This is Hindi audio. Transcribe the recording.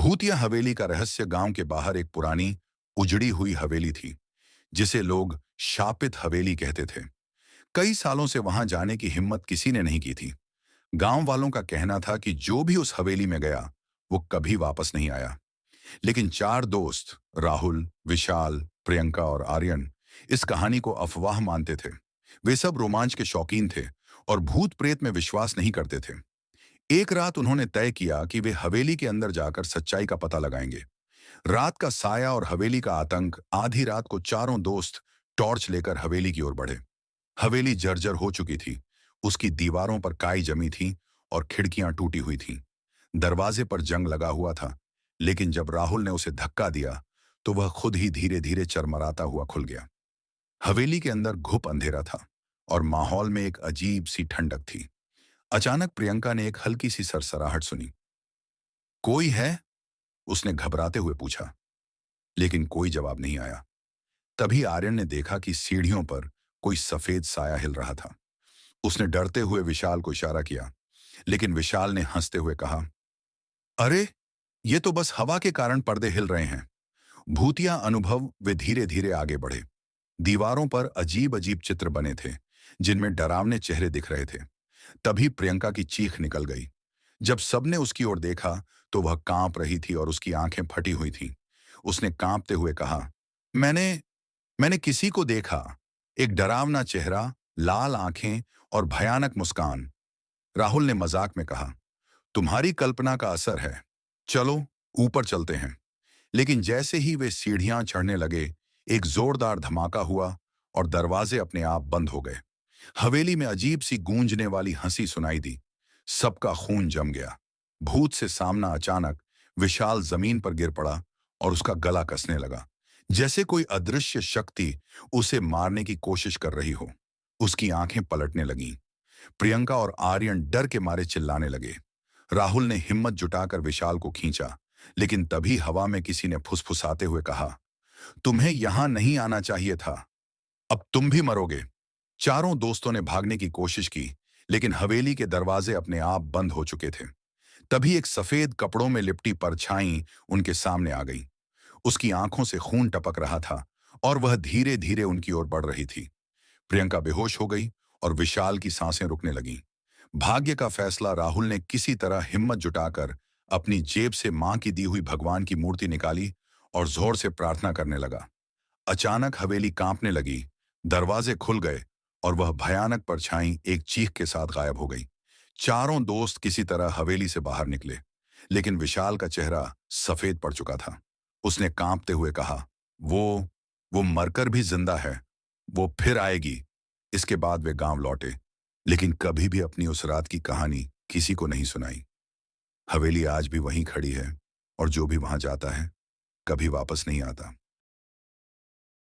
भूतिया हवेली का रहस्य गांव के बाहर एक पुरानी उजड़ी हुई हवेली थी जिसे लोग शापित हवेली कहते थे। कई सालों से वहां जाने की हिम्मत किसी ने नहीं की थी। गांव वालों का कहना था कि जो भी उस हवेली में गया वो कभी वापस नहीं आया। लेकिन चार दोस्त राहुल, विशाल, प्रियंका और आर्यन इस कहानी को अफवाह मानते थे। वे सब रोमांच के शौकीन थे और भूत प्रेत में विश्वास नहीं करते थे। एक रात उन्होंने तय किया कि वे हवेली के अंदर जाकर सच्चाई का पता लगाएंगे। रात का साया और हवेली का आतंक, आधी रात को चारों दोस्त टॉर्च लेकर हवेली की ओर बढ़े। हवेली जर्जर हो चुकी थी। उसकी दीवारों पर काई जमी थी और खिड़कियां टूटी हुई थीं। दरवाजे पर जंग लगा हुआ था, लेकिन जब राहुल ने उसे धक्का दिया तो वह खुद ही धीरे धीरे चरमराता हुआ खुल गया। हवेली के अंदर घुप अंधेरा था और माहौल में एक अजीब सी ठंडक थी। अचानक प्रियंका ने एक हल्की सी सरसराहट सुनी। कोई है? उसने घबराते हुए पूछा, लेकिन कोई जवाब नहीं आया। तभी आर्यन ने देखा कि सीढ़ियों पर कोई सफेद साया हिल रहा था। उसने डरते हुए विशाल को इशारा किया, लेकिन विशाल ने हंसते हुए कहा, अरे, ये तो बस हवा के कारण पर्दे हिल रहे हैं। भूतिया अनुभव। वे धीरे धीरे आगे बढ़े। दीवारों पर अजीब अजीब चित्र बने थे जिनमें डरावने चेहरे दिख रहे थे। तभी प्रियंका की चीख निकल गई। जब सबने उसकी ओर देखा तो वह कांप रही थी और उसकी आंखें फटी हुई थीं। उसने कांपते हुए कहा, मैंने मैंने किसी को देखा। एक डरावना चेहरा, लाल आंखें और भयानक मुस्कान। राहुल ने मजाक में कहा, तुम्हारी कल्पना का असर है। चलो ऊपर चलते हैं। लेकिन जैसे ही वे सीढ़ियां चढ़ने लगे, एक जोरदार धमाका हुआ और दरवाजे अपने आप बंद हो गए। हवेली में अजीब सी गूंजने वाली हंसी सुनाई दी। सबका खून जम गया। भूत से सामना अचानक विशाल जमीन पर गिर पड़ा और उसका गला कसने लगा, जैसे कोई अदृश्य शक्ति उसे मारने की कोशिश कर रही हो। उसकी आंखें पलटने लगीं। प्रियंका और आर्यन डर के मारे चिल्लाने लगे। राहुल ने हिम्मत जुटाकर विशाल को खींचा, लेकिन तभी हवा में किसी ने फुसफुसाते हुए कहा, तुम्हें यहां नहीं आना चाहिए था। अब तुम भी मरोगे। चारों दोस्तों ने भागने की कोशिश की, लेकिन हवेली के दरवाजे अपने आप बंद हो चुके थे। तभी एक सफेद कपड़ों में लिपटी परछाई उनके सामने आ गई। उसकी आंखों से खून टपक रहा था और वह धीरे धीरे उनकी ओर बढ़ रही थी। प्रियंका बेहोश हो गई और विशाल की सांसें रुकने लगीं। भाग्य का फैसला। राहुल ने किसी तरह हिम्मत जुटाकर अपनी जेब से मां की दी हुई भगवान की मूर्ति निकाली और जोर से प्रार्थना करने लगा। अचानक हवेली कांपने लगी, दरवाजे खुल गए और वह भयानक परछाई एक चीख के साथ गायब हो गई। चारों दोस्त किसी तरह हवेली से बाहर निकले, लेकिन विशाल का चेहरा सफेद पड़ चुका था। उसने कांपते हुए कहा, वो मरकर भी जिंदा है। वो फिर आएगी। इसके बाद वे गांव लौटे, लेकिन कभी भी अपनी उस रात की कहानी किसी को नहीं सुनाई। हवेली आज भी वहीं खड़ी है और जो भी वहां जाता है कभी वापस नहीं आता।